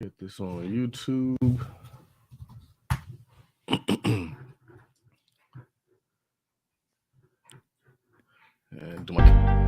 Get this on YouTube. And do my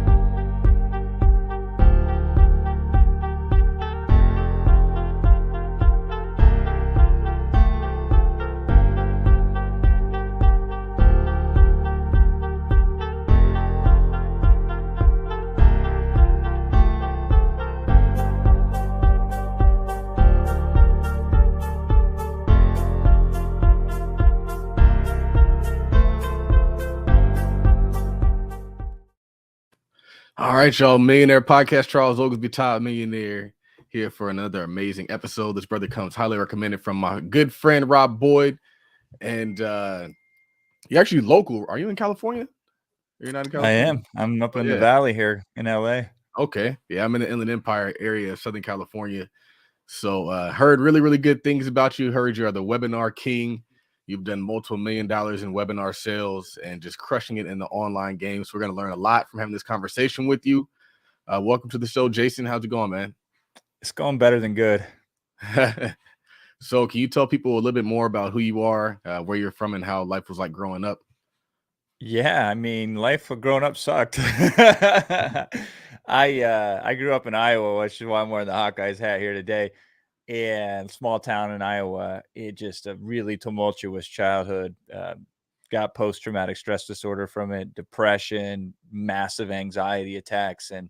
All right, y'all. Millionaire podcast. Charles Oglesby, top millionaire, here for another amazing episode. This brother comes highly recommended from my good friend Rob Boyd, and you're actually local. Are you in California? You're not in California? I am. I'm up in the yeah. valley here in LA. Okay, yeah, I'm in the Inland Empire area of Southern California. So heard really good things about you. Heard you're the webinar king. You've done multiple $1 million in webinar sales and just crushing it in the online game. So we're going to learn a lot from having this conversation with you. Welcome to the show, Jason. How's it going, man? It's going better than good. So can you tell people a little bit more about who you are, where you're from, and how life was like growing up? Yeah, I mean, life growing up sucked. I grew up in Iowa, which is why I'm wearing the Hawkeyes hat here today. And small town in Iowa, it just a really tumultuous childhood. Got post-traumatic stress disorder from it, depression, massive anxiety attacks, and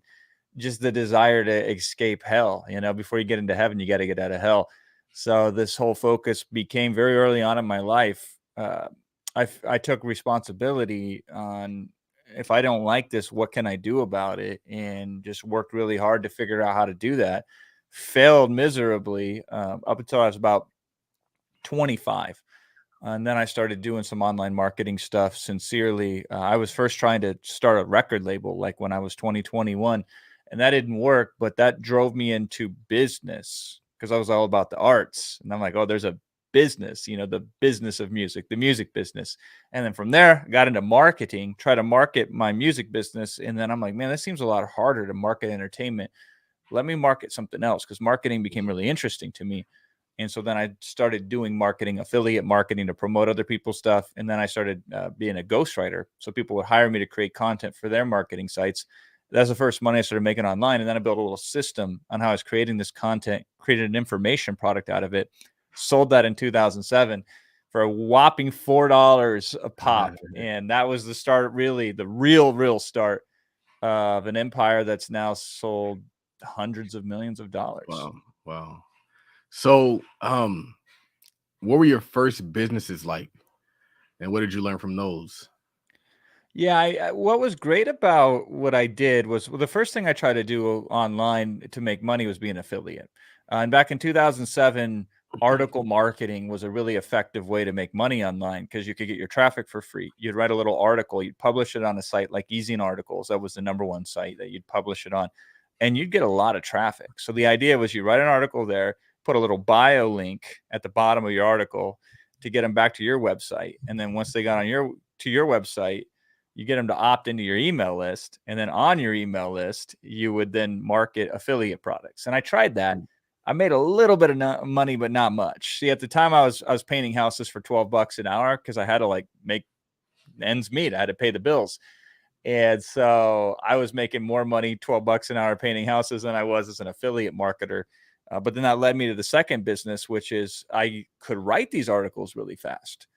just the desire to escape hell. You know, before you get into heaven, you got to get out of hell. So this whole focus became very early on in my life. I took responsibility on, if I don't like this, what can I do about it? And just worked really hard to figure out how to do that. Failed miserably up until I was about 25. And then I started doing some online marketing stuff sincerely. I was first trying to start a record label like when I was 21, and that didn't work, but that drove me into business because I was all about the arts. And I'm like, oh, there's a business, you know, the business of music, the music business. And then from there, I got into marketing, try to market my music business. And then I'm like, man, this seems a lot harder to market entertainment. Let me market something else, because marketing became really interesting to me. And so then I started doing marketing, affiliate marketing, to promote other people's stuff. And then I started being a ghostwriter. So people would hire me to create content for their marketing sites. That's the first money I started making online. And then I built a little system on how I was creating this content, created an information product out of it, sold that in 2007 for a whopping $4 a pop. And that was the start, really, the real start of an empire that's now sold hundreds of millions of dollars. Wow. So, what were your first businesses like, and what did you learn from those? Yeah, what was great about what I did was, well, the first thing I tried to do online to make money was be an affiliate. And back in 2007, article marketing was a really effective way to make money online because you could get your traffic for free. You'd write a little article, you'd publish it on a site like Easy Articles. That was the #1 site that you'd publish it on, and you'd get a lot of traffic. So the idea was you write an article there, put a little bio link at the bottom of your article to get them back to your website. And then once they got on your website, you get them to opt into your email list. And then on your email list, you would then market affiliate products. And I tried that. I made a little bit of money, but not much. See, at the time I was painting houses for $12 an hour because I had to like make ends meet. I had to pay the bills. And so I was making more money, $12 an hour painting houses, than I was as an affiliate marketer. But then that led me to the second business, which is I could write these articles really fast.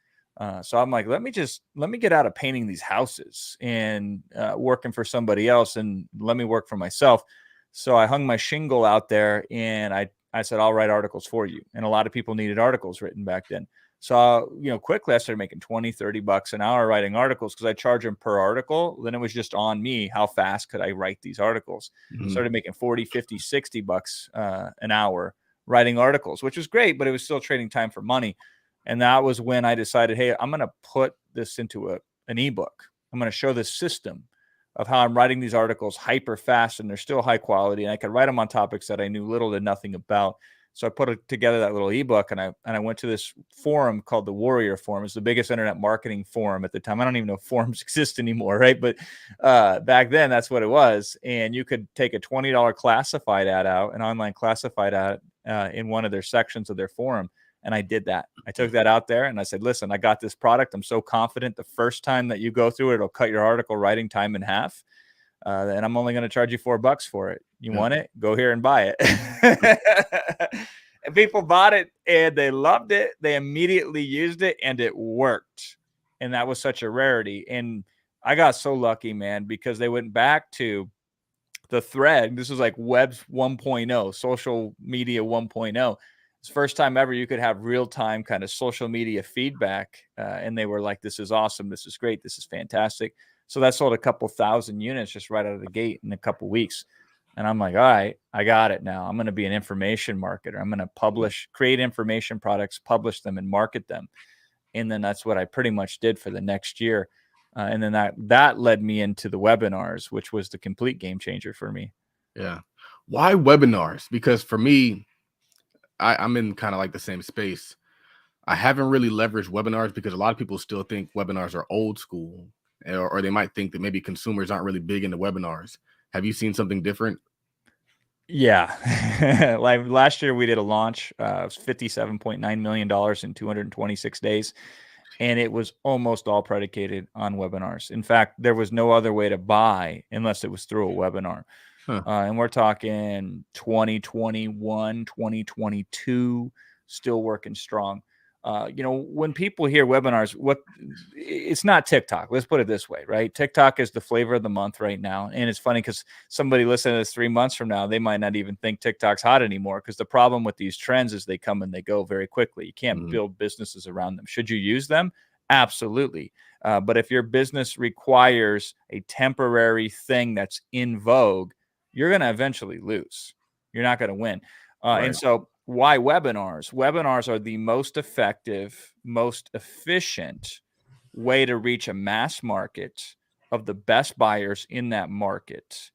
So I'm like, let me get out of painting these houses and working for somebody else, and let me work for myself. So I hung my shingle out there, and I said, I'll write articles for you. And a lot of people needed articles written back then. So, quickly I started making $20, $30 an hour writing articles because I charge them per article. Then it was just on me. How fast could I write these articles? Mm-hmm. Started making 40, 50, $60 an hour writing articles, which was great, but it was still trading time for money. And that was when I decided, hey, I'm going to put this into an ebook. I'm going to show this system of how I'm writing these articles hyper fast, and they're still high quality. And I could write them on topics that I knew little to nothing about. So I put together that little ebook, and I went to this forum called the Warrior Forum. It's the biggest internet marketing forum at the time. I don't even know if forums exist anymore, right? But back then, that's what it was. And you could take a $20 classified ad out, an online classified ad in one of their sections of their forum. And I did that. I took that out there and I said, listen, I got this product. I'm so confident the first time that you go through it, it'll cut your article writing time in half. And I'm only going to charge you $4 for it. You want it? Go here and buy it. And people bought it and they loved it. They immediately used it and it worked. And that was such a rarity. And I got so lucky, man, because they went back to the thread. This was like web 1.0, social media 1.0. It's the first time ever you could have real-time kind of social media feedback. And they were like, this is awesome. This is great. This is fantastic. So that sold a couple thousand units just right out of the gate in a couple weeks. And I'm like, all right, I got it now. I'm going to be an information marketer. I'm going to create information products, publish them and market them. And then that's what I pretty much did for the next year. And then that led me into the webinars, which was the complete game changer for me. Yeah. Why webinars? Because for me, I'm in kind of like the same space. I haven't really leveraged webinars because a lot of people still think webinars are old school, or they might think that maybe consumers aren't really big into webinars. Have you seen something different? Yeah. Like last year we did a launch. It was $57.9 million in 226 days. And it was almost all predicated on webinars. In fact, there was no other way to buy unless it was through a webinar. And we're talking 2021, 2022, still working strong. When people hear webinars, it's not TikTok. Let's put it this way, right? TikTok is the flavor of the month right now. And it's funny because somebody listening to this 3 months from now, they might not even think TikTok's hot anymore, because the problem with these trends is they come and they go very quickly. You can't build businesses around them. Should you use them? Absolutely. But if your business requires a temporary thing that's in vogue, you're going to eventually lose. You're not going to win. Right. And so why webinars? Webinars are the most effective, most efficient way to reach a mass market of the best buyers in that market,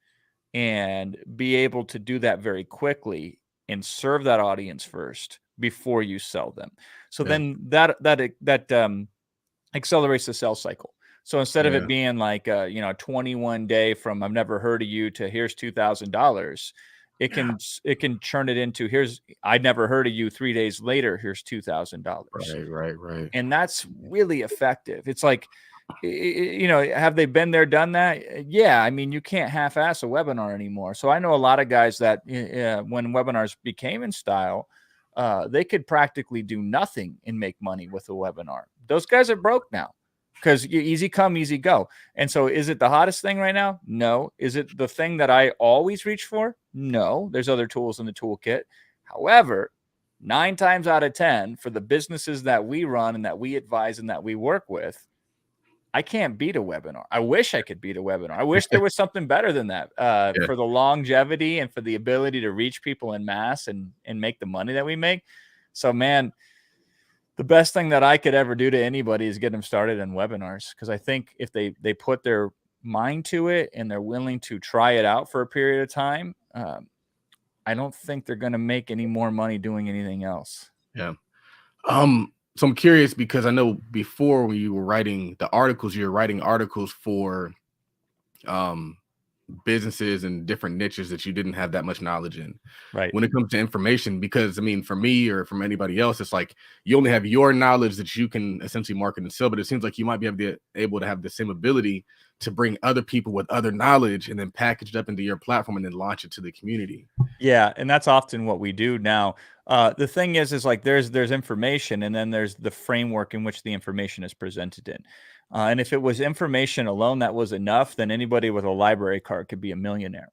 and be able to do that very quickly and serve that audience first before you sell them. So then that accelerates the sales cycle. So instead of it being like 21 day from I've never heard of you to here's $2,000, it can turn it into I'd never heard of you. 3 days later, here's $2,000. Right. And that's really effective. It's like, have they been there, done that? Yeah. I mean, you can't half-ass a webinar anymore. So I know a lot of guys that when webinars became in style, they could practically do nothing and make money with a webinar. Those guys are broke now, because easy come, easy go. And so is it the hottest thing right now? No. Is it the thing that I always reach for? No. There's other tools in the toolkit. However, 9 times out of 10, for the businesses that we run and that we advise and that we work with, I can't beat a webinar. I wish I could beat a webinar. I wish there was something better than that for the longevity and for the ability to reach people in mass and make the money that we make. So, man, the best thing that I could ever do to anybody is get them started in webinars, because I think if they put their mind to it and they're willing to try it out for a period of time, I don't think they're going to make any more money doing anything else. Yeah. So I'm curious, because I know before when you were writing the articles, you're writing articles for businesses and different niches that you didn't have that much knowledge in. Right. When it comes to information, because I mean, for me or from anybody else, it's like you only have your knowledge that you can essentially market and sell, but it seems like you might be able to have the same ability to bring other people with other knowledge and then package it up into your platform and then launch it to the community. Yeah. And that's often what we do now. The thing is like there's information, and then there's the framework in which the information is presented in. And if it was information alone that was enough, then anybody with a library card could be a millionaire.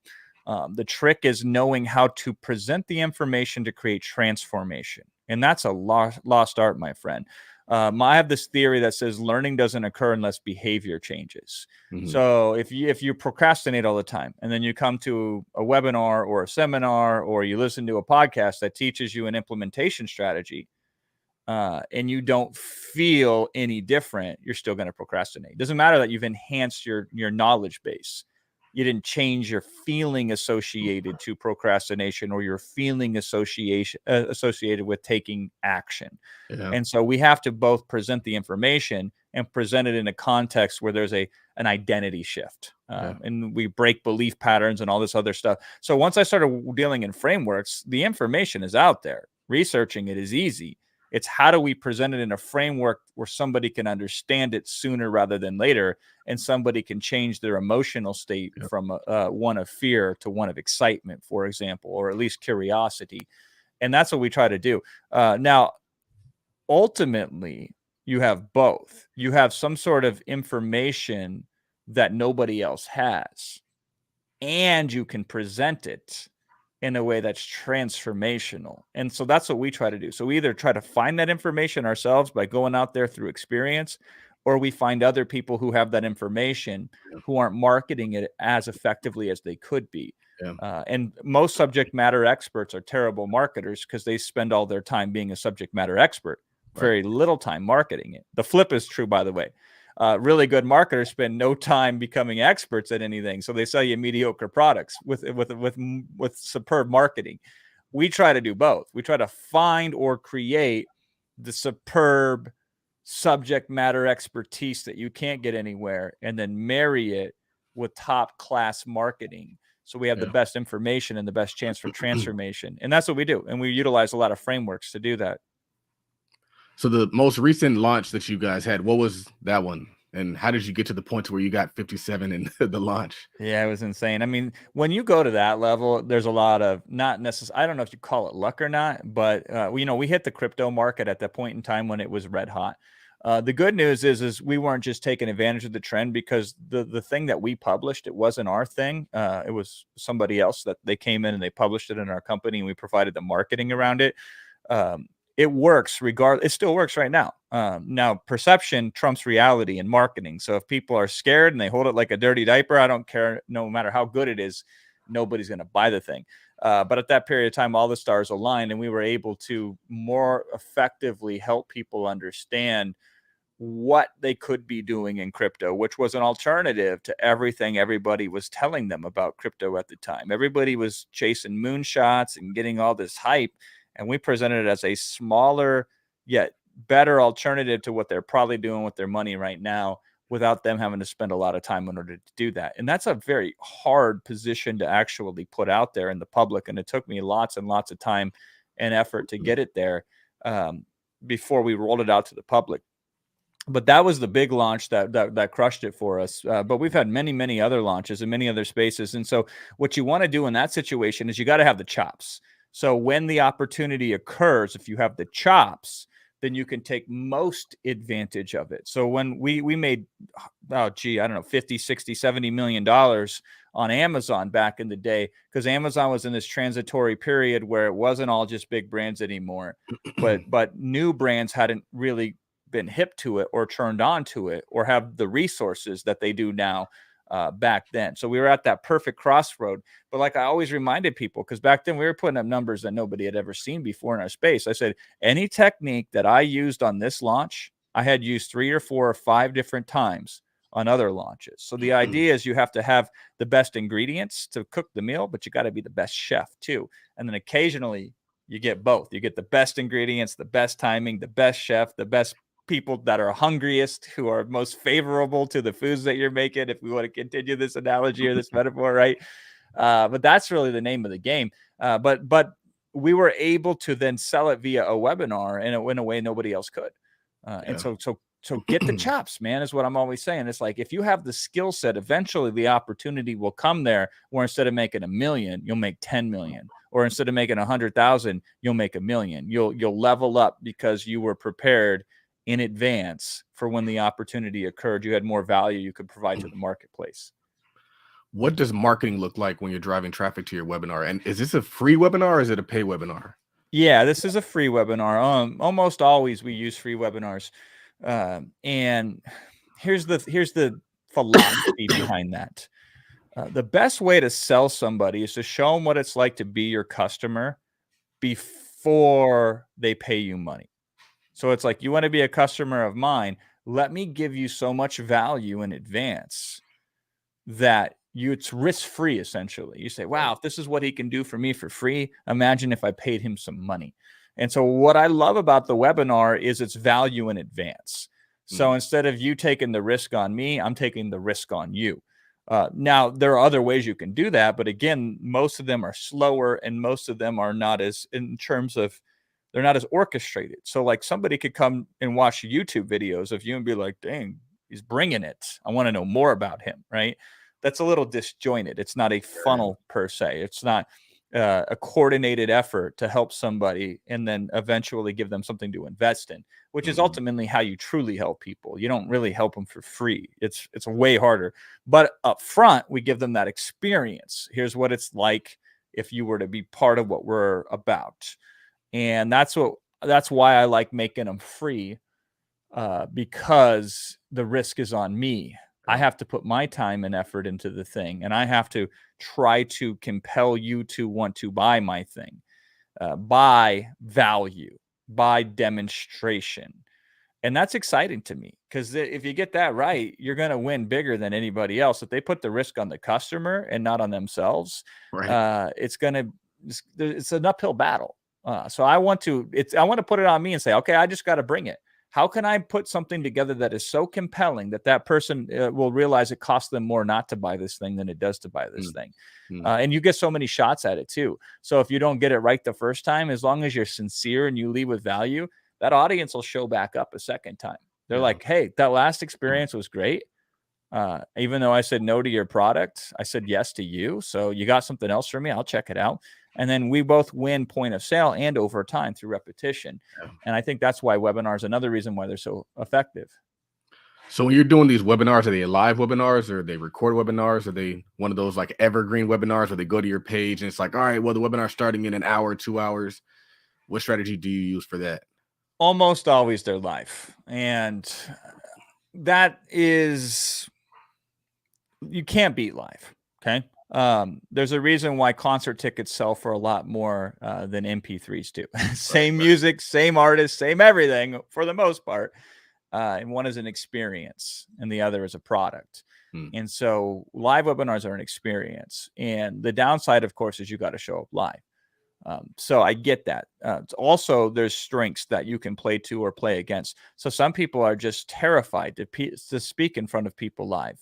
The trick is knowing how to present the information to create transformation. And that's a lost art, my friend. I have this theory that says learning doesn't occur unless behavior changes. So if you procrastinate all the time, and then you come to a webinar or a seminar, or you listen to a podcast that teaches you an implementation strategy, and you don't feel any different, you're still going to procrastinate. It doesn't matter that you've enhanced your knowledge base. You didn't change your feeling associated to procrastination or your feeling associated with taking action. Yeah. And so we have to both present the information and present it in a context where there's an identity shift, and we break belief patterns and all this other stuff. So once I started dealing in frameworks, the information is out there. Researching it is easy. It's how do we present it in a framework where somebody can understand it sooner rather than later, and somebody can change their emotional state from one of fear to one of excitement, for example, or at least curiosity. And that's what we try to do. Now, ultimately, you have both. You have some sort of information that nobody else has, and you can present it in a way that's transformational. And so that's what we try to do. So we either try to find that information ourselves by going out there through experience, or we find other people who have that information who aren't marketing it as effectively as they could be. And most subject matter experts are terrible marketers because they spend all their time being a subject matter expert, very little time marketing it. The flip is true, by the way. Really good marketers spend no time becoming experts at anything, so they sell you mediocre products with superb marketing. We try to do both. We try to find or create the superb subject matter expertise that you can't get anywhere, and then marry it with top class marketing. So we have the best information and the best chance for transformation. And that's what we do. And we utilize a lot of frameworks to do that. So the most recent launch that you guys had, what was that one? And how did you get to the point to where you got 57 in the launch? Yeah, it was insane. I mean, when you go to that level, there's a lot of not necessarily, I don't know if you call it luck or not, but we hit the crypto market at that point in time when it was red hot. The good news is we weren't just taking advantage of the trend, because the thing that we published, it wasn't our thing. It was somebody else that they came in and they published it in our company, and we provided the marketing around it. It works regardless. It still works right now. Now, perception trumps reality in marketing. So if people are scared and they hold it like a dirty diaper, I don't care. No matter how good it is, nobody's going to buy the thing. But at that period of time, all the stars aligned, and we were able to more effectively help people understand what they could be doing in crypto, which was an alternative to everything everybody was telling them about crypto at the time. Everybody was chasing moonshots and getting all this hype, and we presented it as a smaller yet better alternative to what they're probably doing with their money right now, without them having to spend a lot of time in order to do that. And that's a very hard position to actually put out there in the public. And it took me lots and lots of time and effort to get it there before we rolled it out to the public. But that was the big launch that crushed it for us. But we've had many, many other launches in many other spaces. And so what you want to do in that situation is you got to have the chops. So when the opportunity occurs, if you have the chops, then you can take most advantage of it. So when we made, I don't know, 50, 60, 70 million dollars on Amazon back in the day, because Amazon was in this transitory period where it wasn't all just big brands anymore, but new brands hadn't really been hip to it or turned on to it or have the resources that they do now back then. So we were at that perfect crossroad. But like I always reminded people, because back then we were putting up numbers that nobody had ever seen before in our space. I said, any technique that I used on this launch, I had used 3 or 4 or 5 different times on other launches. So the idea is you have to have the best ingredients to cook the meal, but you got to be the best chef too. And then occasionally you get both. You get the best ingredients, the best timing, the best chef, the best people that are hungriest, who are most favorable to the foods that you're making, if we want to continue this analogy or this metaphor, right? But that's really the name of the game. But we were able to then sell it via a webinar in a way nobody else could. And so get the chops, man, is what I'm always saying. It's like, if you have the skill set, eventually the opportunity will come there where instead of making $1 million, you'll make 10 million. Or instead of making 100,000, you'll make $1 million. You'll level up because you were prepared in advance for when the opportunity occurred. You had more value you could provide to the marketplace. What does marketing look like when you're driving traffic to your webinar? And is this a free webinar or is it a pay webinar? Yeah, this is a free webinar. Almost always we use free webinars. And here's the philosophy behind that. The best way to sell somebody is to show them what it's like to be your customer before they pay you money. So it's like, you want to be a customer of mine, let me give you so much value in advance that it's risk-free essentially. You say, wow, if this is what he can do for me for free, imagine if I paid him some money. And so what I love about the webinar is its value in advance. So instead of you taking the risk on me, I'm taking the risk on you. Now, there are other ways you can do that, but again, most of them are slower and most of them are not as, in terms of, they're not as orchestrated. So like somebody could come and watch YouTube videos of you and be like, dang, he's bringing it. I want to know more about him, right? That's a little disjointed. It's not a funnel per se. It's not a coordinated effort to help somebody and then eventually give them something to invest in, which is ultimately how you truly help people. You don't really help them for free. It's way harder. But up front, we give them that experience. Here's what it's like if you were to be part of what we're about. And that's why I like making them free, because the risk is on me. I have to put my time and effort into the thing, and I have to try to compel you to want to buy my thing, by value, by demonstration. And that's exciting to me, because if you get that right, you're going to win bigger than anybody else. If they put the risk on the customer and not on themselves, it's an uphill battle. So I want to put it on me and say, okay, I just got to bring it. How can I put something together that is so compelling that person will realize it costs them more not to buy this thing than it does to buy this thing? And you get so many shots at it too. So if you don't get it right the first time, as long as you're sincere and you lead with value, that audience will show back up a second time. They're like, hey, that last experience was great. Even though I said no to your product, I said yes to you. So you got something else for me. I'll check it out. And then we both win point of sale and over time through repetition. And I think that's why webinars, another reason why they're so effective. So when you're doing these webinars, are they live webinars or are they recorded webinars? Are they one of those like evergreen webinars where they go to your page and it's like, all right, well, the webinar's starting in an hour, 2 hours. What strategy do you use for that? Almost always they're live. And that is, you can't beat live. Okay. There's a reason why concert tickets sell for a lot more than MP3s do. Same music, same artist, same everything for the most part. And one is an experience and the other is a product. And so live webinars are an experience. And the downside, of course, is you got to show up live. So I get that. Also, there's strengths that you can play to or play against. So some people are just terrified to speak in front of people live.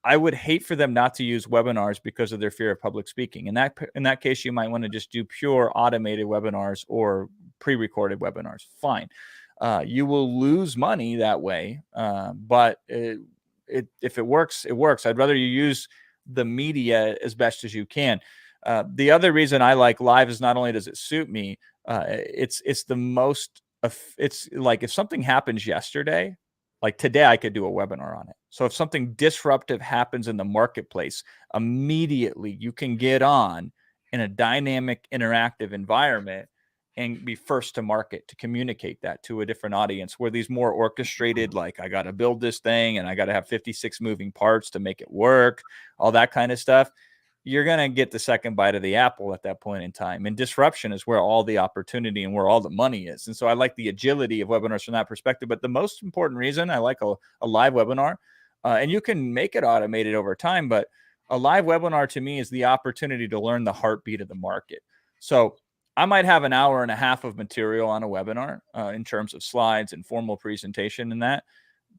I would hate for them not to use webinars because of their fear of public speaking. In that case, you might want to just do pure automated webinars or pre-recorded webinars. Fine. You will lose money that way, but if it works, it works. I'd rather you use the media as best as you can. The other reason I like live is not only does it suit me, it's like if something happens yesterday, like today, I could do a webinar on it. So if something disruptive happens in the marketplace, immediately you can get on in a dynamic, interactive environment and be first to market to communicate that to a different audience, where these more orchestrated, like I got to build this thing and I got to have 56 moving parts to make it work, all that kind of stuff. You're going to get the second bite of the apple at that point in time. And disruption is where all the opportunity and where all the money is. And so I like the agility of webinars from that perspective. But the most important reason I like a live webinar, and you can make it automated over time, but a live webinar to me is the opportunity to learn the heartbeat of the market. So I might have an hour and a half of material on a webinar in terms of slides and formal presentation and that.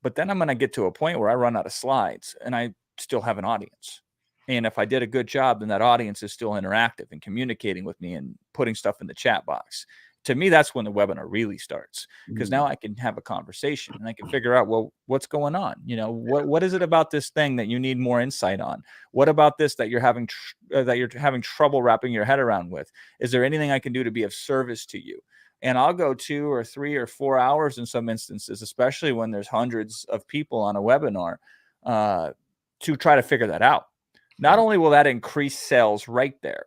But then I'm going to get to a point where I run out of slides and I still have an audience. And if I did a good job, then that audience is still interactive and communicating with me and putting stuff in the chat box. To me, that's when the webinar really starts, because now I can have a conversation and I can figure out, well, what's going on? You know, what is it about this thing that you need more insight on? What about this that you're having trouble wrapping your head around with? Is there anything I can do to be of service to you? And I'll go 2 or 3 or 4 hours in some instances, especially when there's hundreds of people on a webinar, to try to figure that out. Not only will that increase sales right there,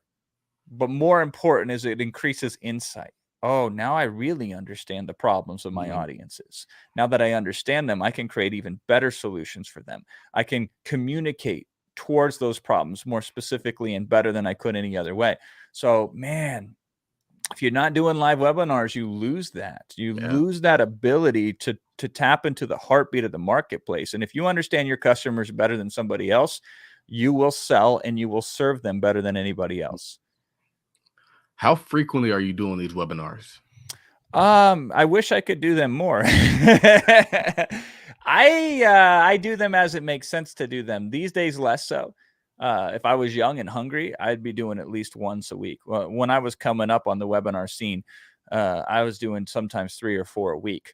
but more important is it increases insight. Oh, now I really understand the problems of my audiences. Now that I understand them, I can create even better solutions for them. I can communicate towards those problems more specifically and better than I could any other way. So, man, if you're not doing live webinars, you lose that. You lose that ability to tap into the heartbeat of the marketplace. And if you understand your customers better than somebody else, you will sell and you will serve them better than anybody else. How frequently are you doing these webinars? I wish I could do them more. I do them as it makes sense to do them. These days, less so. If I was young and hungry, I'd be doing at least once a week. When I was coming up on the webinar scene, I was doing sometimes 3 or 4 a week.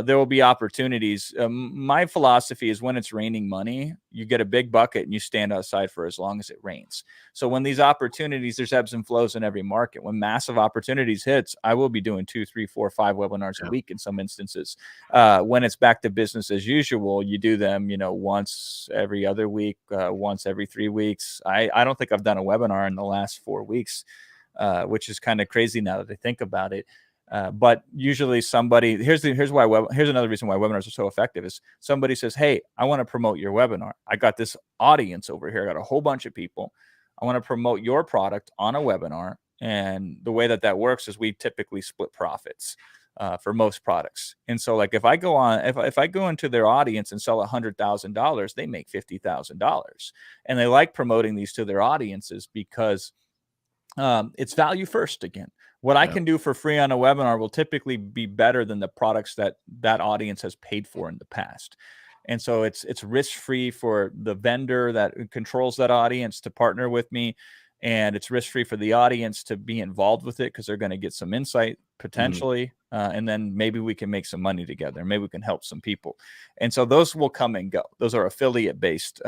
There will be opportunities. My philosophy is when it's raining money, you get a big bucket and you stand outside for as long as it rains. So when these opportunities, there's ebbs and flows in every market. When massive opportunities hits, I will be doing 2, 3, 4, 5 webinars a week in some instances. When it's back to business as usual, you do them, once every other week, once every 3 weeks. I don't think I've done a webinar in the last 4 weeks, which is kind of crazy now that I think about it. But usually somebody, here's another reason why webinars are so effective is somebody says, hey, I want to promote your webinar. I got this audience over here. I got a whole bunch of people. I want to promote your product on a webinar. And the way that works is we typically split profits for most products. And so like if I go into their audience and sell $100,000, they make $50,000. And they like promoting these to their audiences because it's value first again. What I can do for free on a webinar will typically be better than the products that audience has paid for in the past. And so it's risk-free for the vendor that controls that audience to partner with me. And it's risk-free for the audience to be involved with it because they're going to get some insight potentially. And then maybe we can make some money together. Maybe we can help some people. And so those will come and go. Those are affiliate-based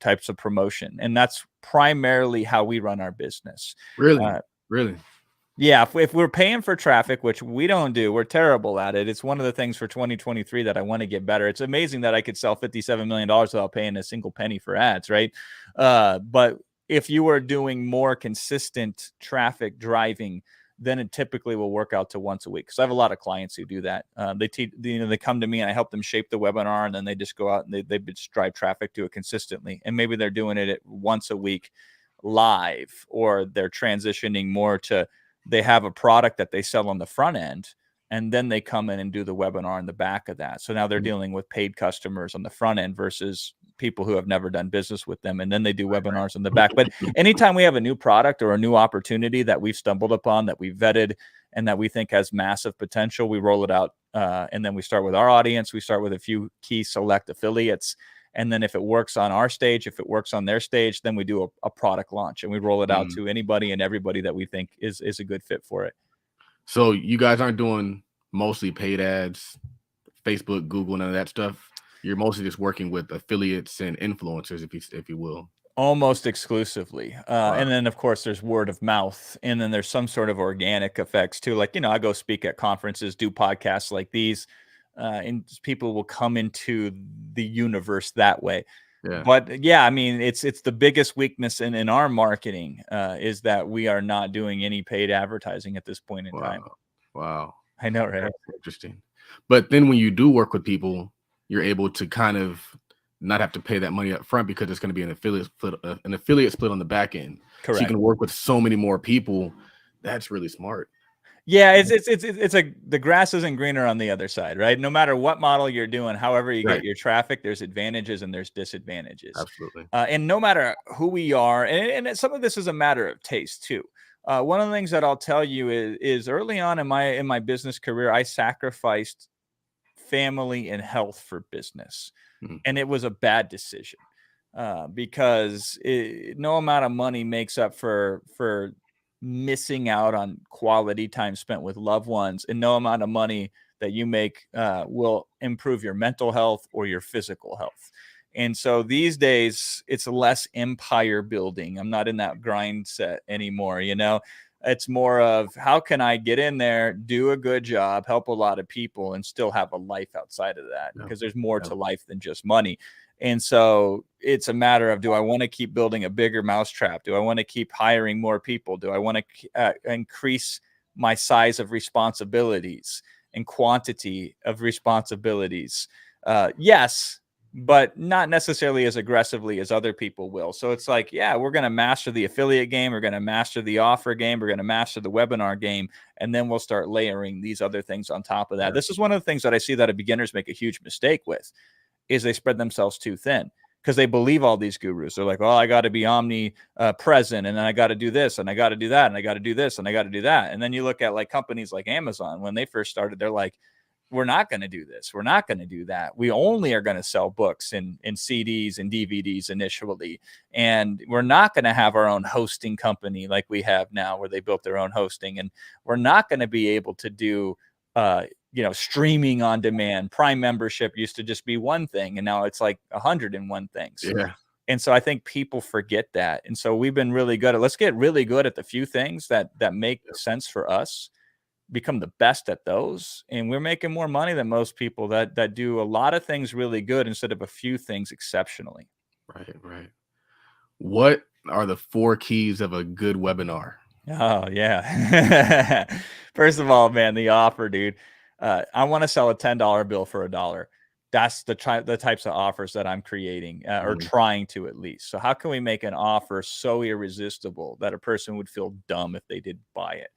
types of promotion. And that's primarily how we run our business. Really? Yeah, if we're paying for traffic, which we don't do, we're terrible at it. It's one of the things for 2023 that I want to get better. It's amazing that I could sell $57 million without paying a single penny for ads, right? But if you are doing more consistent traffic driving, then it typically will work out to once a week. Because I have a lot of clients who do that. They come to me and I help them shape the webinar, and then they just go out and they just drive traffic to it consistently. And maybe they're doing it once a week live, or they're transitioning more to they have a product that they sell on the front end, and then they come in and do the webinar in the back of that. So now they're dealing with paid customers on the front end versus people who have never done business with them. And then they do webinars in the back. But anytime we have a new product or a new opportunity that we've stumbled upon, that we've vetted, and that we think has massive potential, we roll it out. And then we start with our audience. We start with a few key select affiliates. And then if it works on our stage, if it works on their stage, then we do a product launch and we roll it out to anybody and everybody that we think is a good fit for it. So you guys aren't doing mostly paid ads, Facebook, Google, none of that stuff. You're mostly just working with affiliates and influencers, if you will. Almost exclusively. And then, of course, there's word of mouth. And then there's some sort of organic effects, too. Like, I go speak at conferences, do podcasts like these. And people will come into the universe that way. But yeah, I mean, it's the biggest weakness in our marketing is that we are not doing any paid advertising at this point in time. Wow. I know, right? That's interesting. But then when you do work with people, you're able to kind of not have to pay that money up front because it's going to be an affiliate split on the back end. Correct. So you can work with so many more people. That's really smart. Yeah, the grass isn't greener on the other side, right? No matter what model you're doing, however you get your traffic, there's advantages and there's disadvantages. Absolutely. And no matter who we are, and some of this is a matter of taste too. One of the things that I'll tell you is early on in my business career, I sacrificed family and health for business, and it was a bad decision because no amount of money makes up for missing out on quality time spent with loved ones, and no amount of money that you make will improve your mental health or your physical health. And so these days it's less empire building. I'm not in that grind set anymore. It's more of how can I get in there, do a good job, help a lot of people, and still have a life outside of that, because there's more to life than just money. And so it's a matter of, do I want to keep building a bigger mousetrap? Do I want to keep hiring more people? Do I want to increase my size of responsibilities and quantity of responsibilities? Yes, but not necessarily as aggressively as other people will. So it's like, yeah, we're going to master the affiliate game. We're going to master the offer game. We're going to master the webinar game. And then we'll start layering these other things on top of that. This is one of the things that I see that beginners make a huge mistake with, is they spread themselves too thin. because they believe all these gurus. They're like, well, I got to be present, and then I got to do this, and I got to do that, and I got to do this, and I got to do that. And then you look at like companies like Amazon, when they first started, they're like, we're not going to do this. We're not going to do that. We only are going to sell books and CDs and DVDs initially. And we're not going to have our own hosting company like we have now, where they built their own hosting. And we're not going to be able to do, streaming on demand. Prime membership used to just be one thing, and now it's like 101 things. Yeah. And so I think people forget that. And so we've been really good at, let's get really good at the few things that make sense for us, become the best at those, and we're making more money than most people that do a lot of things really good instead of a few things exceptionally. Right. What are the 4 keys of a good webinar? Oh yeah. First of all, man, the offer, dude. I want to sell a $10 bill for $1. That's the types of offers that I'm creating, or trying to, at least. So how can we make an offer so irresistible that a person would feel dumb if they did buy it?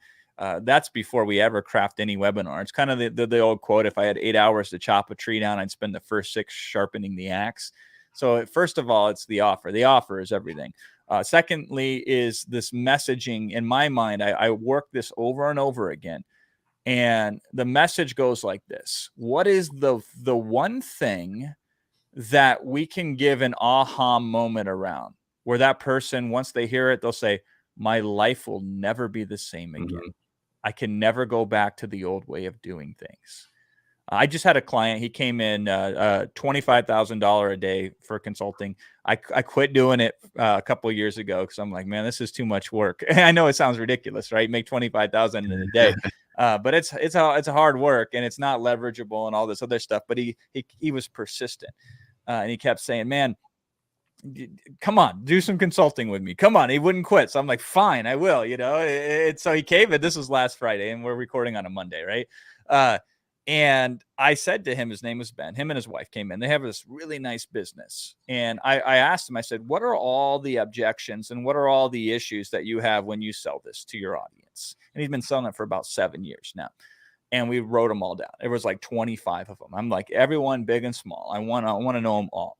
That's before we ever craft any webinar. It's kind of the old quote: if I had 8 hours to chop a tree down, I'd spend the first 6 sharpening the axe. So first of all, it's the offer. The offer is everything. Secondly is this messaging. In my mind, I work this over and over again. And the message goes like this: what is the one thing that we can give an aha moment around, where that person, once they hear it, they'll say, my life will never be the same again. I can never go back to the old way of doing things. I just had a client. He came in $25,000 a day for consulting. I quit doing it a couple of years ago because I'm like, man, this is too much work. I know it sounds ridiculous, right? Make $25,000 in a day, but it's a hard work, and it's not leverageable and all this other stuff. But he was persistent, and he kept saying, man, come on, do some consulting with me. Come on. He wouldn't quit. So I'm like, fine, I will, so he came in. This was last Friday, and we're recording on a Monday. Right. And I said to him, his name was Ben, him and his wife came in, they have this really nice business. And I asked him, I said, what are all the objections and what are all the issues that you have when you sell this to your audience? And he's been selling it for about 7 years now. And we wrote them all down. It was like 25 of them. I'm like, everyone, big and small. I want to know them all.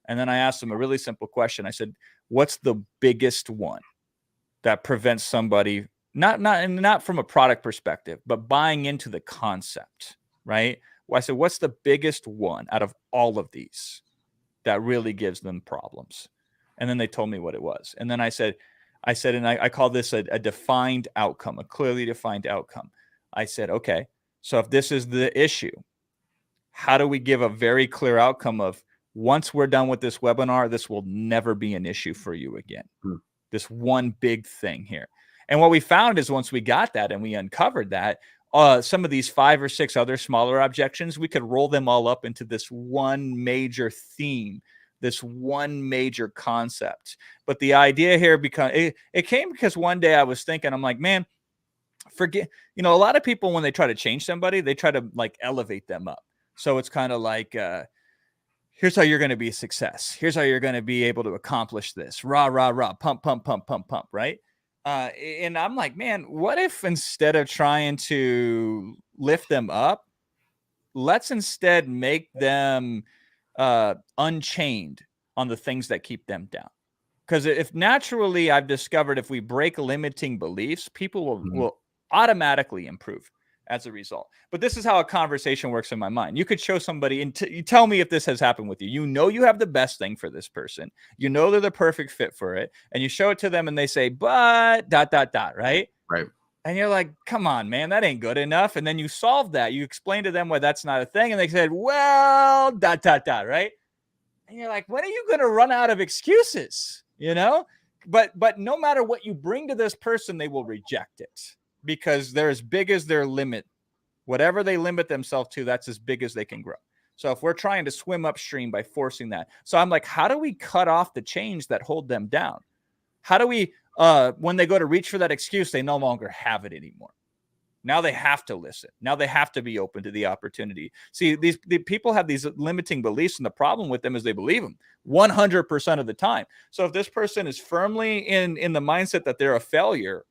And then I asked him a really simple question. I said, what's the biggest one that prevents somebody, not from a product perspective, but buying into the concept, right? Well, I said, what's the biggest one out of all of these that really gives them problems? And then they told me what it was. And then I said, and I call this a defined outcome, a clearly defined outcome. I said, okay, so if this is the issue, how do we give a very clear outcome of, once we're done with this webinar, this will never be an issue for you again. This one big thing here. And what we found is, once we got that and we uncovered that, some of these 5 or 6 other smaller objections, we could roll them all up into this one major theme, this one major concept. But the idea here it came because one day I was thinking, I'm like, man, forget, a lot of people, when they try to change somebody, they try to like elevate them up. So it's kind of like, here's how you're going to be a success. Here's how you're going to be able to accomplish this. Rah, rah, rah, pump, pump, pump, pump, pump, right? And I'm like, man, what if instead of trying to lift them up, let's instead make them unchained on the things that keep them down? Because if naturally, I've discovered, if we break limiting beliefs, people will automatically improve as a result. But this is how a conversation works in my mind. You could show somebody, and you tell me if this has happened with you. You have the best thing for this person. They're the perfect fit for it. And you show it to them and they say, but ... right? Right. And you're like, come on, man, that ain't good enough. And then you solve that. You explain to them why that's not a thing. And they said, well ... right? And you're like, when are you going to run out of excuses? But no matter what you bring to this person, they will reject it, because they're as big as their limit. Whatever they limit themselves to, that's as big as they can grow. So if we're trying to swim upstream by forcing that, so I'm like, how do we cut off the chains that hold them down? How do we, when they go to reach for that excuse, they no longer have it anymore. Now they have to listen. Now they have to be open to the opportunity. See, the people have these limiting beliefs, and the problem with them is they believe them 100% of the time. So if this person is firmly in the mindset that they're a failure,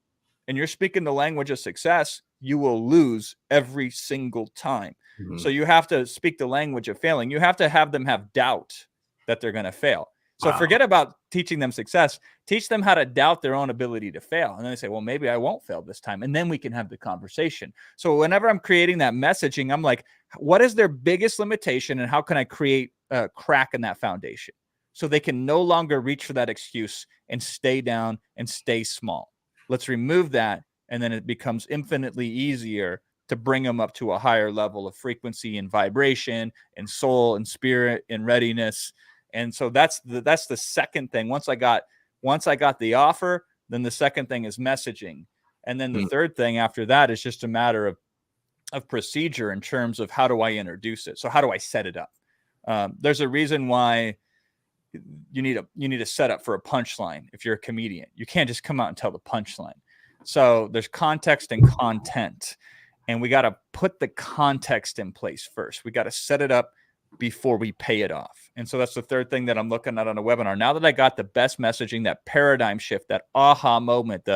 and you're speaking the language of success, you will lose every single time. So you have to speak the language of failing. You have to have them have doubt that they're going to fail. So Wow. forget about teaching them success. Teach them how to doubt their own ability to fail. And then they say, well, maybe I won't fail this time. And then we can have the conversation. So whenever I'm creating that messaging, I'm like, what is their biggest limitation and how can I create a crack in that foundation so they can no longer reach for that excuse and stay down and stay small? Let's remove that. And then it becomes infinitely easier to bring them up to a higher level of frequency and vibration and soul and spirit and readiness. And so that's the second thing. Once I got the offer, then the second thing is messaging. And then the third thing after that is just a matter of procedure in terms of how do I introduce it? So how do I set it up? There's a reason why you need a setup for a punchline. If you're a comedian, you can't just come out and tell the punchline. So there's context and content, and we got to put the context in place first. We got to set it up before we pay it off. And so that's the third thing that I'm looking at on a webinar. Now that I got the best messaging, that paradigm shift, that aha moment,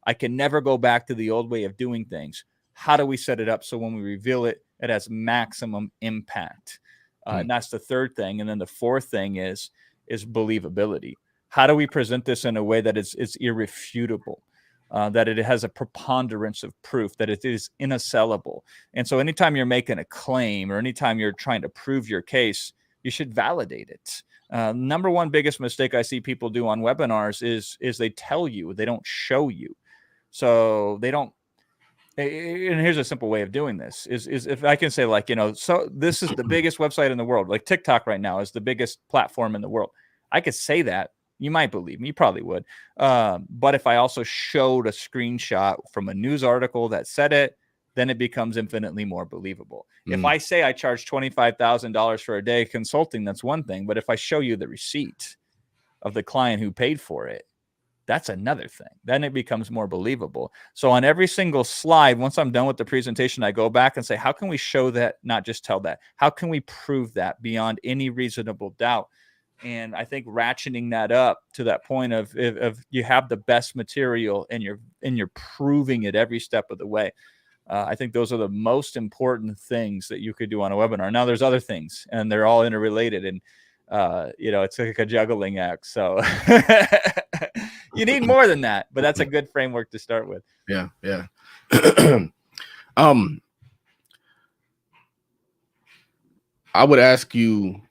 I can never go back to the old way of doing things. How do we set it up so when we reveal it, it has maximum impact? And that's the third thing. And then the fourth thing is believability. How do we present this in a way that is irrefutable? That it has a preponderance of proof, that it is inassailable. And so anytime you're making a claim or anytime you're trying to prove your case, you should validate it. Number one biggest mistake I see people do on webinars is they tell you, they don't show you. So they don't. And here's a simple way of doing this is if I can say, like, so this is the biggest website in the world, like TikTok right now is the biggest platform in the world. I could say that. You might believe me, you probably would. But if I also showed a screenshot from a news article that said it, then it becomes infinitely more believable. If I say I charge $25,000 for a day consulting, that's one thing. But if I show you the receipt of the client who paid for it, that's another thing. Then it becomes more believable. So on every single slide, once I'm done with the presentation, I go back and say, how can we show that, not just tell that? How can we prove that beyond any reasonable doubt? And I think ratcheting that up to that point of you have the best material and you're proving it every step of the way. I think those are the most important things that you could do on a webinar. Now there's other things and they're all interrelated, and it's like a juggling act. So you need more than that, but that's a good framework to start with. Yeah. I would ask you,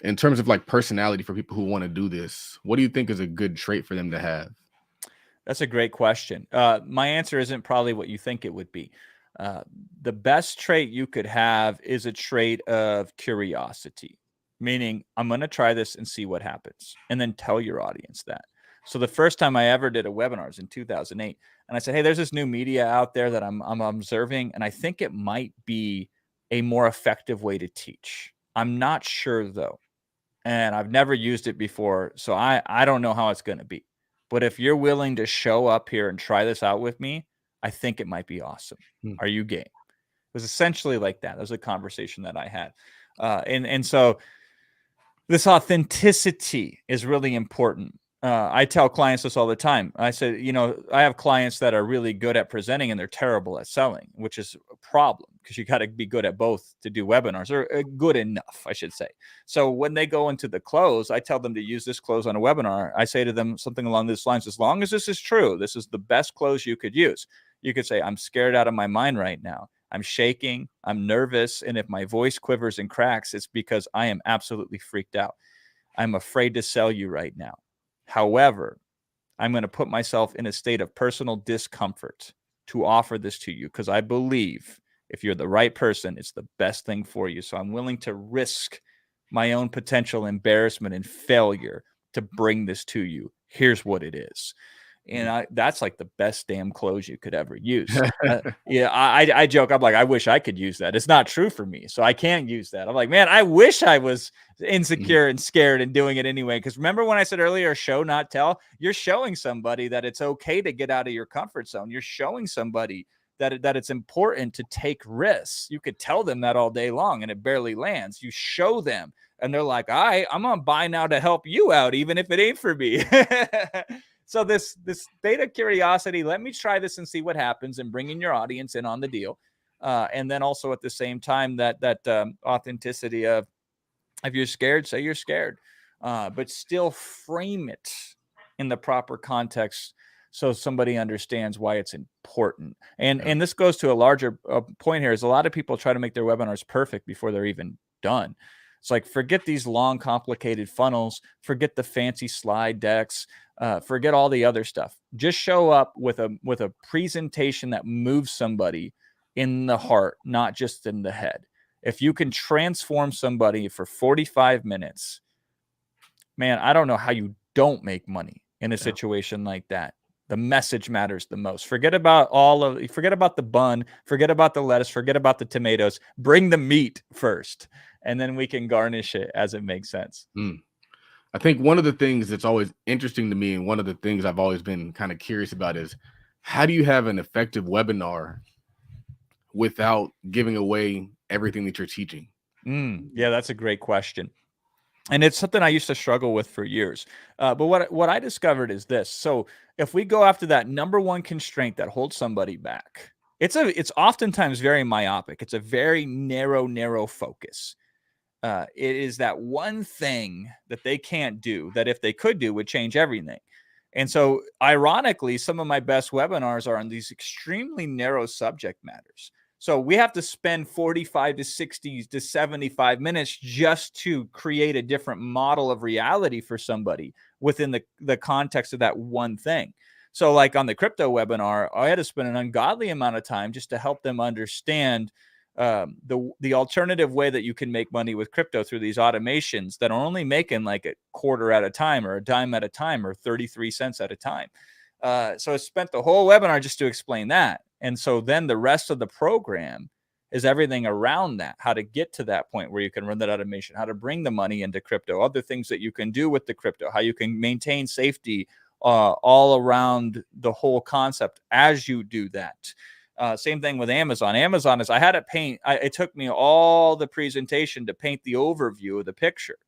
in terms of like personality for people who want to do this, what do you think is a good trait for them to have? That's a great question. My answer isn't probably what you think it would be. The best trait you could have is a trait of curiosity, meaning I'm going to try this and see what happens, and then tell your audience that. So the first time I ever did a webinar was in 2008, and I said, hey, there's this new media out there that I'm observing, and I think it might be a more effective way to teach. I'm not sure though, and I've never used it before, so I don't know how it's going to be. But if you're willing to show up here and try this out with me, I think it might be awesome. Are you game? It was essentially like that. That was a conversation that I had. And so this authenticity is really important. I tell clients this all the time. I said, I have clients that are really good at presenting and they're terrible at selling, which is a problem because you got to be good at both to do webinars, or good enough, I should say. So when they go into the close, I tell them to use this close on a webinar. I say to them something along these lines: as long as this is true, this is the best close you could use. You could say, I'm scared out of my mind right now. I'm shaking. I'm nervous. And if my voice quivers and cracks, it's because I am absolutely freaked out. I'm afraid to sell you right now. However, I'm going to put myself in a state of personal discomfort to offer this to you because I believe if you're the right person, it's the best thing for you. So I'm willing to risk my own potential embarrassment and failure to bring this to you. Here's what it is. And that's like the best damn close you could ever use. I joke. I'm like, I wish I could use that. It's not true for me, so I can't use that. I'm like, man, I wish I was insecure and scared and doing it anyway. Because remember when I said earlier, show, not tell? You're showing somebody that it's okay to get out of your comfort zone. You're showing somebody that it's important to take risks. You could tell them that all day long and it barely lands. You show them and they're like, I'm on buy now to help you out, even if it ain't for me. So this state of curiosity, let me try this and see what happens, and bringing your audience in on the deal. And then also at the same time, that authenticity of, if you're scared, say you're scared. but still frame it in the proper context so somebody understands why it's important. And this goes to a larger point here is a lot of people try to make their webinars perfect before they're even done. It's like, forget these long, complicated funnels, forget the fancy slide decks, forget all the other stuff. Just show up with a presentation that moves somebody in the heart, not just in the head. If you can transform somebody for 45 minutes, man, I don't know how you don't make money in a situation like that. The message matters the most. Forget about the bun, forget about the lettuce, forget about the tomatoes. Bring the meat first, and then we can garnish it as it makes sense. I think one of the things that's always interesting to me, and one of the things I've always been kind of curious about, is how do you have an effective webinar without giving away everything that you're teaching? Yeah, that's a great question. And it's something I used to struggle with for years. But what I discovered is this. So if we go after that number one constraint that holds somebody back, it's oftentimes very myopic. It's a very narrow focus. It is that one thing that they can't do that if they could do would change everything. And so ironically, some of my best webinars are on these extremely narrow subject matters. So we have to spend 45 to 60 to 75 minutes just to create a different model of reality for somebody within the context of that one thing. So like on the crypto webinar, I had to spend an ungodly amount of time just to help them understand the alternative way that you can make money with crypto through these automations that are only making like a quarter at a time or a dime at a time or 33 cents at a time. So I spent the whole webinar just to explain that. And so then the rest of the program is everything around that, how to get to that point where you can run that automation, how to bring the money into crypto, other things that you can do with the crypto, how you can maintain safety all around the whole concept as you do that. Same thing with Amazon. Amazon is, I had to paint, it took me all the presentation to paint the overview of the picture.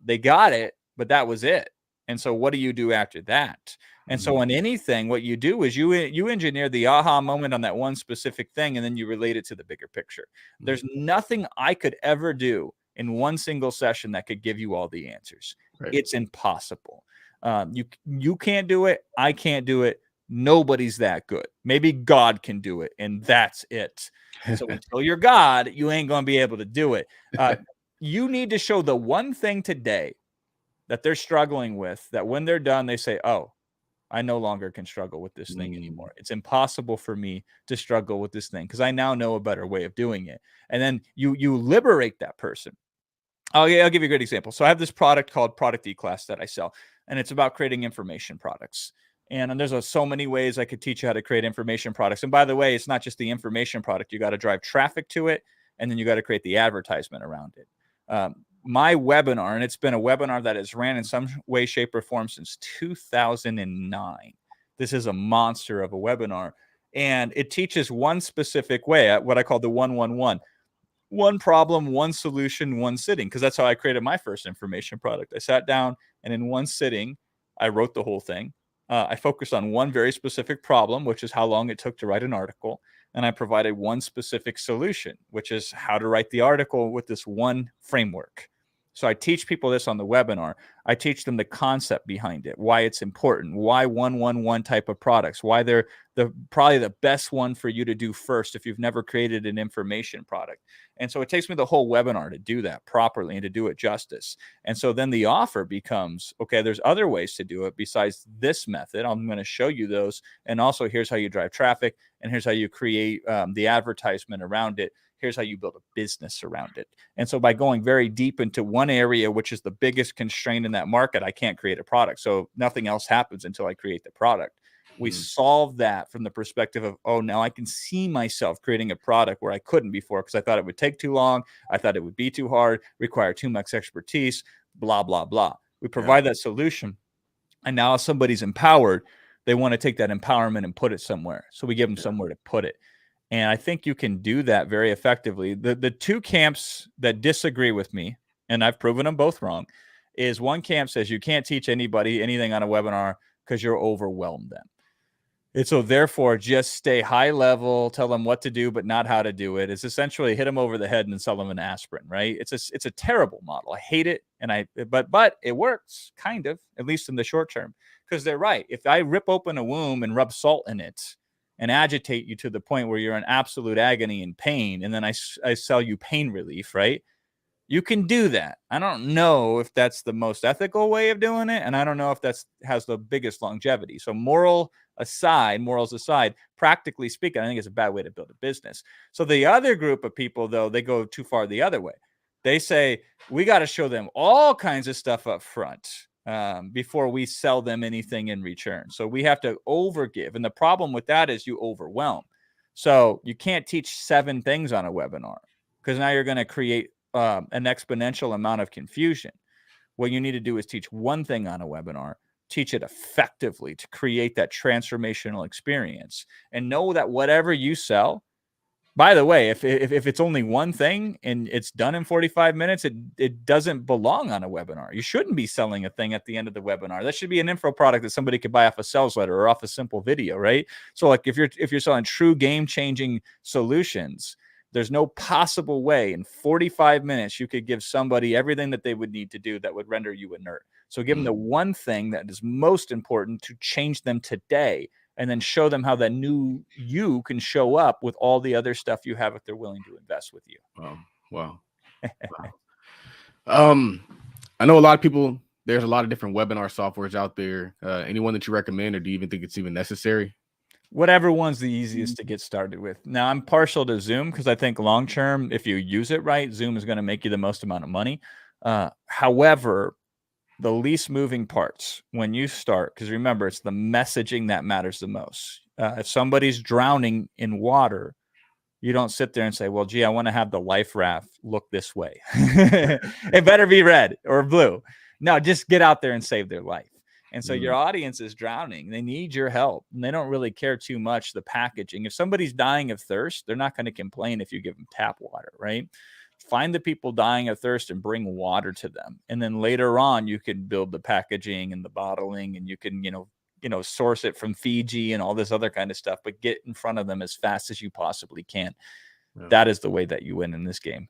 They got it, but that was it. And so what do you do after that? And so on anything, what you do is you engineer the aha moment on that one specific thing, and then you relate it to the bigger picture. There's nothing I could ever do in one single session that could give you all the answers. Right. It's impossible. You can't do it. I can't do it. Nobody's that good. Maybe God can do it, and that's it. So until you're God, you ain't going to be able to do it. You need to show the one thing today that they're struggling with, that when they're done, they say, oh, I no longer can struggle with this thing anymore. It's impossible for me to struggle with this thing because I now know a better way of doing it. And then you liberate that person. I'll give you a great example. So I have this product called Product E-Class that I sell, and it's about creating information products. And there's so many ways I could teach you how to create information products. And by the way, it's not just the information product. You got to drive traffic to it, and then you got to create the advertisement around it. My webinar, and it's been a webinar that has ran in some way, shape, or form since 2009. This is a monster of a webinar, and it teaches one specific way, what I call the 1-1-1. One problem, one solution, one sitting, because that's how I created my first information product. I sat down, and in one sitting, I wrote the whole thing. I focused on one very specific problem, which is how long it took to write an article. And I provided one specific solution, which is how to write the article with this one framework. So I teach people this on the webinar. I teach them the concept behind it, why it's important, why 1-1-1 type of products, why they're probably the best one for you to do first if you've never created an information product. And so it takes me the whole webinar to do that properly and to do it justice. And so then the offer becomes, okay, there's other ways to do it besides this method. I'm going to show you those. And also here's how you drive traffic, and here's how you create the advertisement around it. Here's how you build a business around it. And so by going very deep into one area, which is the biggest constraint in that market, I can't create a product. So nothing else happens until I create the product. We solve that from the perspective of, oh, now I can see myself creating a product where I couldn't before because I thought it would take too long. I thought it would be too hard, require too much expertise, blah, blah, blah. We provide that solution. And now if somebody's empowered, they want to take that empowerment and put it somewhere. So we give them somewhere to put it. And I think you can do that very effectively. The two camps that disagree with me, and I've proven them both wrong, is one camp says you can't teach anybody anything on a webinar because you'll overwhelm them. And so therefore just stay high level, tell them what to do, but not how to do it. It's essentially hit them over the head and then sell them an aspirin, right? It's a terrible model. I hate it. But it works kind of, at least in the short term, because they're right. If I rip open a womb and rub salt in it and agitate you to the point where you're in absolute agony and pain, and then I sell you pain relief, right? You can do that. I don't know if that's the most ethical way of doing it, and I don't know if that's has the biggest longevity. So morals aside, practically speaking, I think it's a bad way to build a business. So the other group of people, though, they go too far the other way. They say we got to show them all kinds of stuff up front before we sell them anything in return. So we have to overgive, and the problem with that is you overwhelm. So you can't teach 7 things on a webinar because now you're going to create an exponential amount of confusion. What you need to do is teach one thing on a webinar, teach it effectively to create that transformational experience, and know that whatever you sell, by the way, if it's only one thing and it's done in 45 minutes, it doesn't belong on a webinar. You shouldn't be selling a thing at the end of the webinar. That should be an info product that somebody could buy off a sales letter or off a simple video, right? So like if you're selling true game-changing solutions, there's no possible way in 45 minutes you could give somebody everything that they would need to do that would render you inert. So give them the one thing that is most important to change them today, and then show them how that new you can show up with all the other stuff you have if they're willing to invest with you. Wow. I know a lot of people, there's a lot of different webinar softwares out there. Anyone that you recommend, or do you even think it's even necessary? Whatever one's the easiest to get started with. Now, I'm partial to Zoom because I think long term, if you use it right, Zoom is going to make you the most amount of money. However, the least moving parts when you start, because remember, it's the messaging that matters the most. If somebody's drowning in water, you don't sit there and say, well, gee, I want to have the life raft look this way. It better be red or blue. No, just get out there and save their life. And so your audience is drowning. They need your help. And they don't really care too much the packaging. If somebody's dying of thirst, they're not going to complain if you give them tap water, right? Find the people dying of thirst and bring water to them. And then later on, you can build the packaging and the bottling, and you can, source it from Fiji and all this other kind of stuff, but get in front of them as fast as you possibly can. Yeah. That is the way that you win in this game.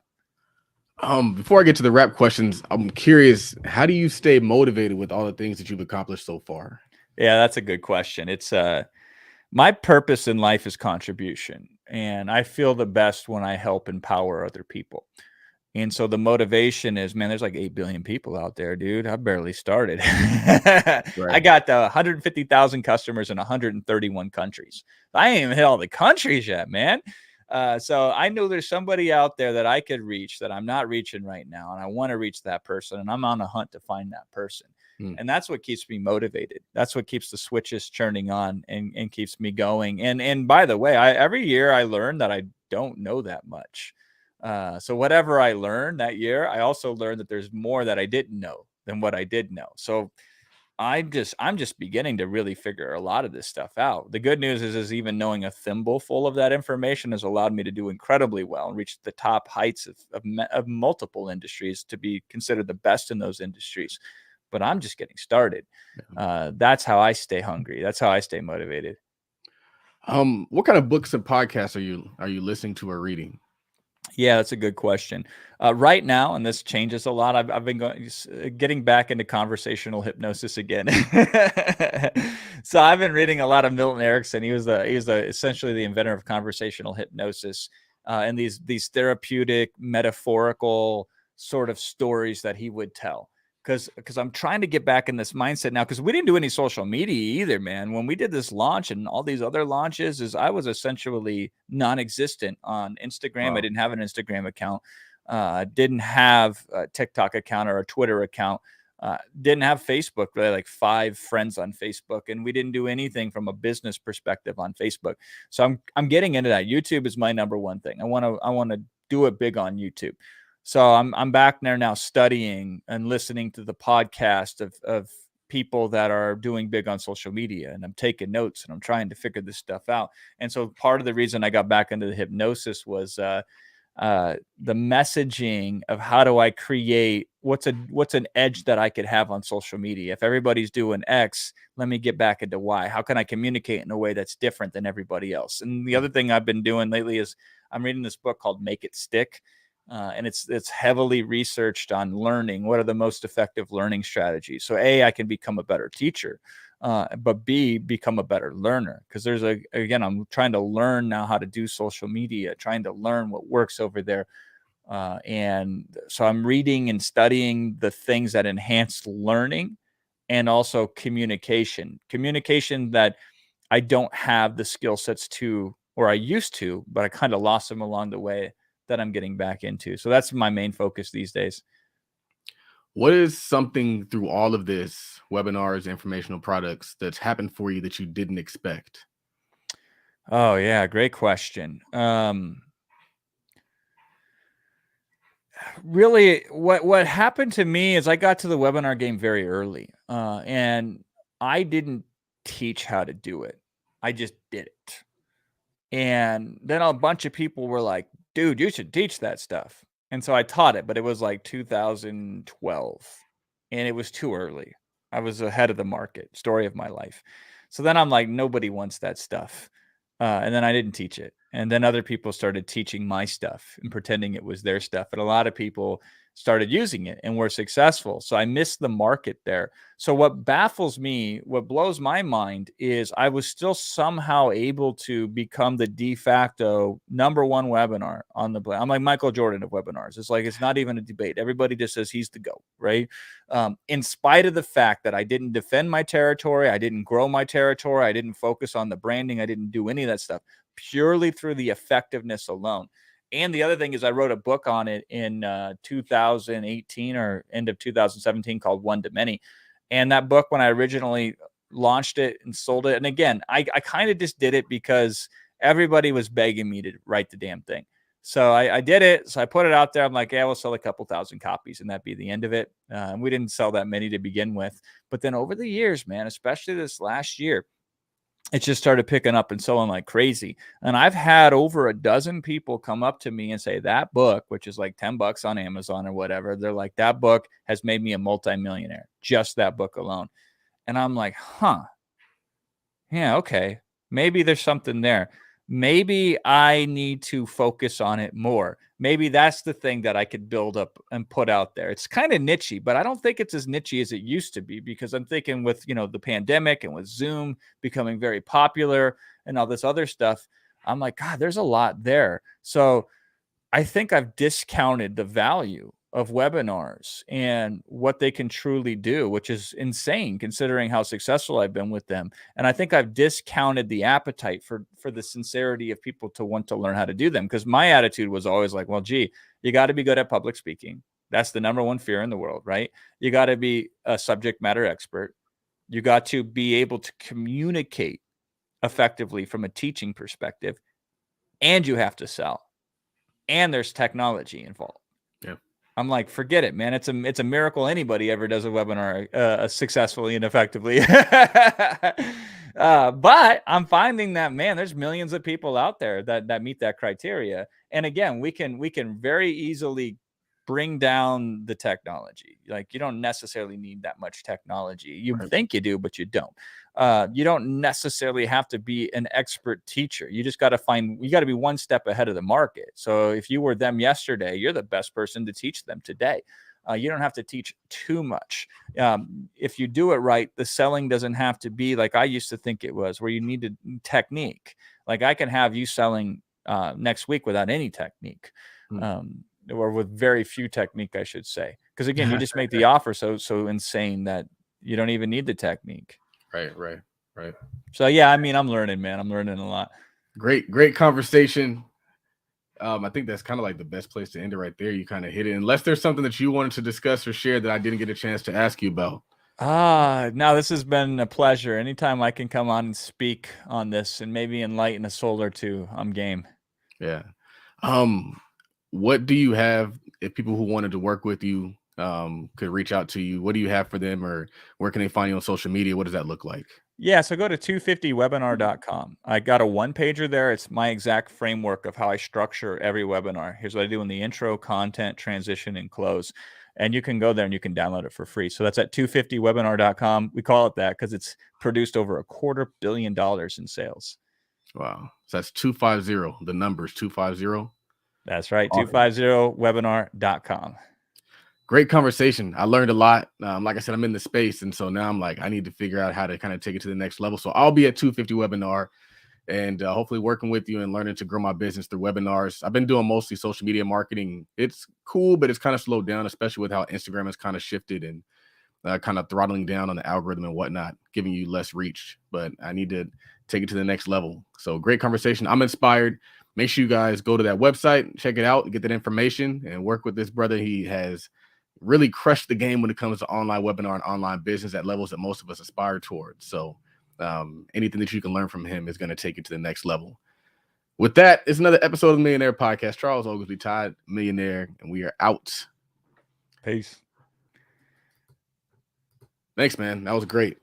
Before I get to the wrap questions, I'm curious, how do you stay motivated with all the things that you've accomplished so far? Yeah, that's a good question. It's my purpose in life is contribution, and I feel the best when I help empower other people. And so the motivation is, man, there's like 8 billion people out there, dude. I barely started. Right. I got 150,000 customers in 131 countries. I ain't even hit all the countries yet, man. So I know there's somebody out there that I could reach that I'm not reaching right now. And I want to reach that person. And I'm on a hunt to find that person. And that's what keeps me motivated. That's what keeps the switches churning on and keeps me going. And by the way, every year I learn that I don't know that much. So whatever I learned that year, I also learned that there's more that I didn't know than what I did know. So I'm just beginning to really figure a lot of this stuff out. The good news is even knowing a thimble full of that information has allowed me to do incredibly well and reach the top heights of multiple industries to be considered the best in those industries. But I'm just getting started. That's how I stay hungry. That's how I stay motivated. What kind of books and podcasts are you listening to or reading? Yeah, that's a good question. Right now, and this changes a lot, I've been getting back into conversational hypnosis again. So I've been reading a lot of Milton Erickson. He was essentially the inventor of conversational hypnosis, and these therapeutic, metaphorical sort of stories that he would tell. Because I'm trying to get back in this mindset now, because we didn't do any social media either, man. When we did this launch and all these other launches, I was essentially non-existent on Instagram. Wow. I didn't have an Instagram account, didn't have a TikTok account or a Twitter account, didn't have Facebook, really, like 5 friends on Facebook, and we didn't do anything from a business perspective on Facebook. So I'm getting into that. YouTube is my number one thing. I want to do it big on YouTube. So I'm back there now studying and listening to the podcast of people that are doing big on social media, and I'm taking notes and I'm trying to figure this stuff out. And so part of the reason I got back into the hypnosis was the messaging of how do I create what's an edge that I could have on social media? If everybody's doing X, let me get back into Y. How can I communicate in a way that's different than everybody else? And the other thing I've been doing lately is I'm reading this book called Make It Stick. And it's heavily researched on learning. What are the most effective learning strategies? So A, I can become a better teacher, but B, become a better learner. Because again, I'm trying to learn now how to do social media, trying to learn what works over there. And so I'm reading and studying the things that enhance learning and also communication that I don't have the skill sets to, or I used to, but I kind of lost them along the way that I'm getting back into. So that's my main focus these days. What is something through all of this webinars, informational products that's happened for you that you didn't expect? Oh yeah, great question. Really, what happened to me is I got to the webinar game very early, and I didn't teach how to do it. I just did it. And then a bunch of people were like, dude, you should teach that stuff. And so I taught it, but it was like 2012 and it was too early. I was ahead of the market, story of my life. So then I'm like, nobody wants that stuff. And then I didn't teach it. And then other people started teaching my stuff and pretending it was their stuff. And a lot of people started using it and were successful. So I missed the market there. So what baffles me, what blows my mind is I was still somehow able to become the de facto number one webinar on the I'm like Michael Jordan of webinars. It's like, it's not even a debate. Everybody just says he's the GOAT, right? In spite of the fact that I didn't defend my territory, I didn't grow my territory, I didn't focus on the branding, I didn't do any of that stuff, purely through the effectiveness alone. And the other thing is I wrote a book on it in 2018 or end of 2017 called One to Many. And that book, when I originally launched it and sold it, and again, I kind of just did it because everybody was begging me to write the damn thing. So I did it. So I put it out there. I'm like, yeah, we'll sell a couple thousand copies and that'd be the end of it. And we didn't sell that many to begin with. But then over the years, man, especially this last year, it just started picking up and selling like crazy. And I've had over a dozen people come up to me and say that book, which is like $10 on Amazon or whatever, they're like, that book has made me a multimillionaire, just that book alone. And I'm like, huh, yeah, okay, maybe there's something there. Maybe I need to focus on it more. Maybe that's the thing that I could build up and put out there. It's kind of nichey, but I don't think it's as nichey as it used to be, because I'm thinking with, the pandemic and with Zoom becoming very popular and all this other stuff, I'm like, God, there's a lot there. So I think I've discounted the value of webinars and what they can truly do, which is insane considering how successful I've been with them. And I think I've discounted the appetite for the sincerity of people to want to learn how to do them. Because my attitude was always like, well, gee, you got to be good at public speaking. That's the number one fear in the world, right? You got to be a subject matter expert. You got to be able to communicate effectively from a teaching perspective, and you have to sell. And there's technology involved. Yeah. I'm like, forget it, man. It's a miracle anybody ever does a webinar successfully and effectively. But I'm finding that, man, there's millions of people out there that meet that criteria. And again, we can very easily bring down the technology. Like, you don't necessarily need that much technology. You think you do, but you don't. You don't necessarily have to be an expert teacher. You just got to be one step ahead of the market. So if you were them yesterday, you're the best person to teach them today. You don't have to teach too much. If you do it right, the selling doesn't have to be like I used to think it was, where you needed technique. Like, I can have you selling next week without any technique. Or with very few technique, I should say. Because again, you just make the offer so insane that you don't even need the technique. Right. So yeah, I mean, I'm learning, man. I'm learning a lot. Great conversation. I think that's kind of like the best place to end it right there. You kind of hit it. Unless there's something that you wanted to discuss or share that I didn't get a chance to ask you about. No, this has been a pleasure. Anytime I can come on and speak on this and maybe enlighten a soul or two, I'm game. Yeah. What do you have if people who wanted to work with you could reach out to you? What do you have for them, or where can they find you on social media? What does that look like? Yeah, so go to 250webinar.com. I got a one-pager there. It's my exact framework of how I structure every webinar. Here's what I do in the intro, content, transition, and close. And you can go there and you can download it for free. So that's at 250webinar.com. We call it that because it's produced over $250 million in sales. Wow. So that's 250. The number's 250. That's right. Awesome. 250webinar.com. Great conversation. I learned a lot. Like I said, I'm in the space. And so now I'm like, I need to figure out how to kind of take it to the next level. So I'll be at 250 webinar and hopefully working with you and learning to grow my business through webinars. I've been doing mostly social media marketing. It's cool, but it's kind of slowed down, especially with how Instagram has kind of shifted and kind of throttling down on the algorithm and whatnot, giving you less reach. But I need to take it to the next level. So great conversation. I'm inspired. Make sure you guys go to that website, check it out, get that information, and work with this brother. He has really crushed the game when it comes to online webinar and online business at levels that most of us aspire towards. So anything that you can learn from him is going to take it to the next level. With that, it's another episode of the Millionaire Podcast. Charles Oglesby, Todd, Millionaire, and we are out. Peace. Thanks, man. That was great.